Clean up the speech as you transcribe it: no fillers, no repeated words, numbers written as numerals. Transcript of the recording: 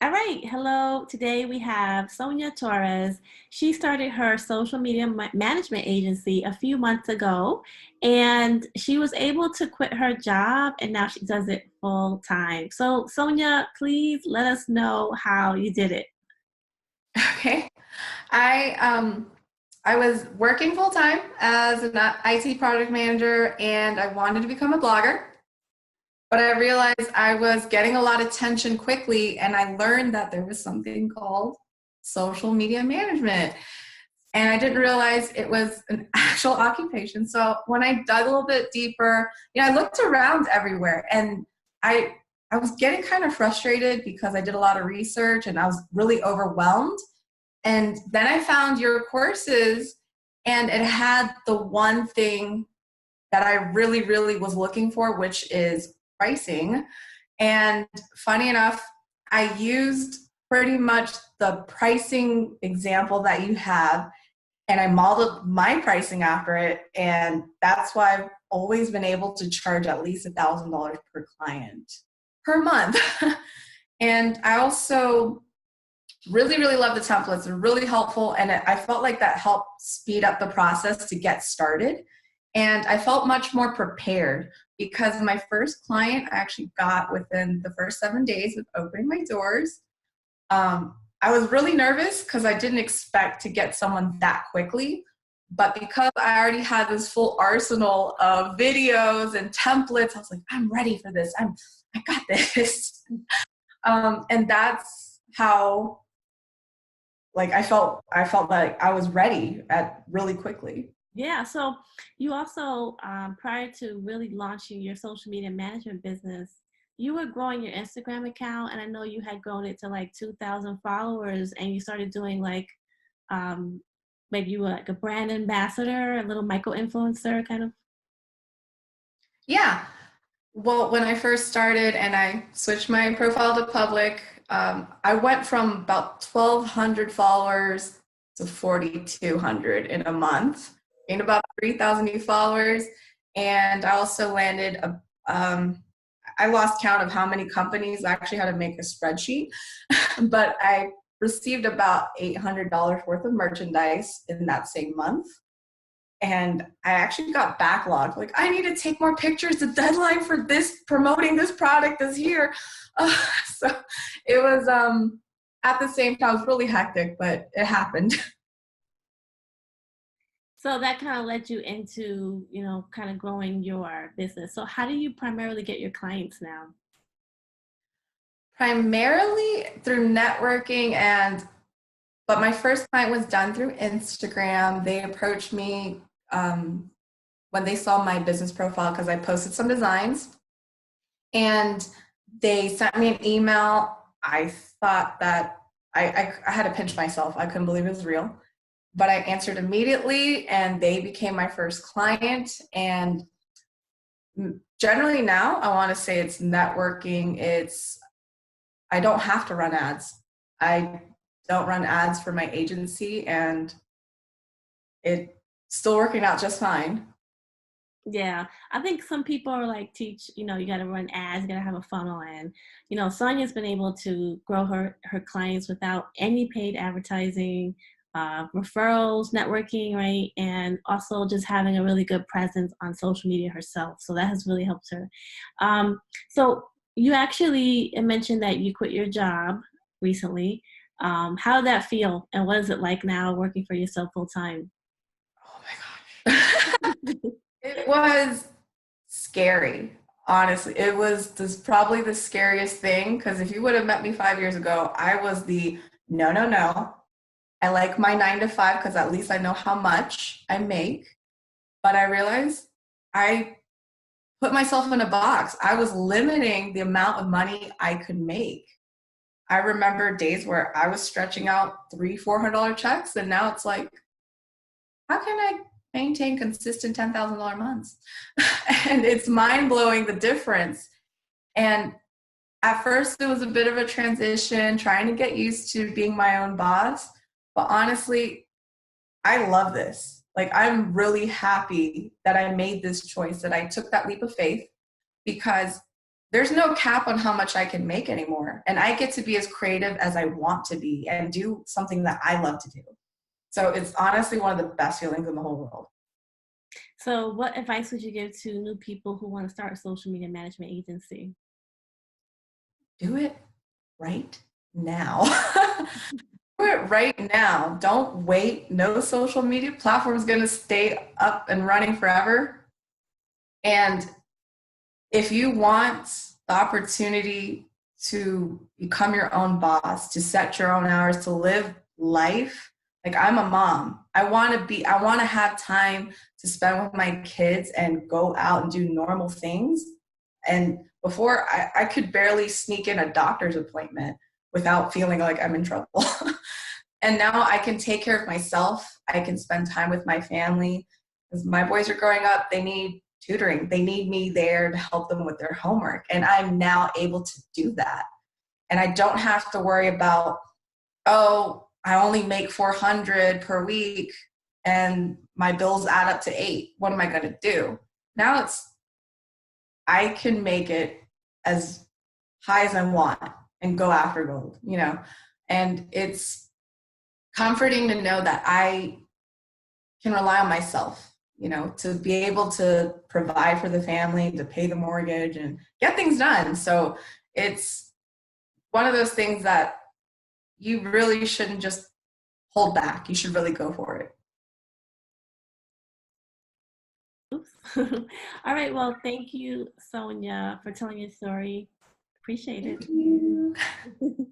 All right. Hello. Today we have Sonja Torres. She started her social media management agency a few months ago, and she was able to quit her job, and now she does it full time. So, Sonja, please let us know how you did it. Okay. I was working full time as an IT project manager and I wanted to become a blogger, but I realized I was getting a lot of attention quickly and I learned that there was something called social media management. And I didn't realize it was an actual occupation. So when I dug a little bit deeper, I looked around everywhere and I I was getting kind of frustrated because I did a lot of research and I was really overwhelmed. And then I found your courses, and it had the one thing that I really, really was looking for, which is pricing. And funny enough, I used pretty much the pricing example that you have, and I modeled my pricing after it. And that's why I've always been able to charge at least $1,000 per client per month. And I also really, really love the templates. They're really helpful. And I felt like that helped speed up the process to get started. And I felt much more prepared because my first client I actually got within the first 7 days of opening my doors. I was really nervous because I didn't expect to get someone that quickly. But because I already had this full arsenal of videos and templates, I was like, I'm ready for this. I got this. And that's how I felt like I was ready at really quickly. Yeah. So, you also, prior to really launching your social media management business, you were growing your Instagram account, and I know you had grown it to like 2,000 followers, and you started doing um, maybe you were like a brand ambassador, a little micro influencer kind of. Yeah. Well, when I first started and I switched my profile to public, I went from about 1,200 followers to 4,200 in a month, gained about 3,000 new followers. And I also landed I lost count of how many companies I actually had to make a spreadsheet, but I received about $800 worth of merchandise in that same month. And I actually got backlogged. Like, I need to take more pictures. The deadline for this promoting this product is here. Uh, so it was at the same time, it was really hectic, but it happened. So that kind of led you into, kind of growing your business. So how do you primarily get your clients now? Primarily through networking, but my first client was done through Instagram. They approached me um, when they saw my business profile because I posted some designs, and they sent me an email. I thought that I had to pinch myself. I couldn't believe it was real. But I answered immediately, and they became my first client. And generally now, I want to say it's networking. I don't have to run ads. I don't run ads for my agency, and it's still working out just fine. Yeah, I think some people are like, teach, you got to run ads, you got to have a funnel, and Sonya's been able to grow her clients without any paid advertising, referrals, networking, right, and also just having a really good presence on social media herself. So that has really helped her. So you actually mentioned that you quit your job recently. How did that feel, and what is it like now working for yourself full time? Oh my gosh. It was scary. Honestly, it was probably the scariest thing because if you would have met me 5 years ago, I was the no, no, no. I like my 9 to 5 because at least I know how much I make. But I realized I put myself in a box. I was limiting the amount of money I could make. I remember days where I was stretching out $300-400 checks, and now it's like, how can I maintain consistent $10,000 months? And it's mind blowing the difference. And at first, it was a bit of a transition, trying to get used to being my own boss. But honestly, I love this. Like, I'm really happy that I made this choice, that I took that leap of faith, because there's no cap on how much I can make anymore. And I get to be as creative as I want to be and do something that I love to do. So it's honestly one of the best feelings in the whole world. So, what advice would you give to new people who want to start a social media management agency? Do it right now. Do it right now. Don't wait. No social media platform is going to stay up and running forever. And if you want the opportunity to become your own boss, to set your own hours, to live life, like I'm a mom. I want to have time to spend with my kids and go out and do normal things. And before I could barely sneak in a doctor's appointment without feeling like I'm in trouble. And now I can take care of myself. I can spend time with my family. As my boys are growing up, they need tutoring. They need me there to help them with their homework. And I'm now able to do that. And I don't have to worry about, oh, I only make 400 per week and my bills add up to 8. What am I going to do? Now I can make it as high as I want and go after gold, you know? And it's comforting to know that I can rely on myself, you know, to be able to provide for the family, to pay the mortgage and get things done. So it's one of those things that you really shouldn't just hold back. You should really go for it. Oops. All right. Well, thank you, Sonia, for telling your story. Appreciate Thank you. it.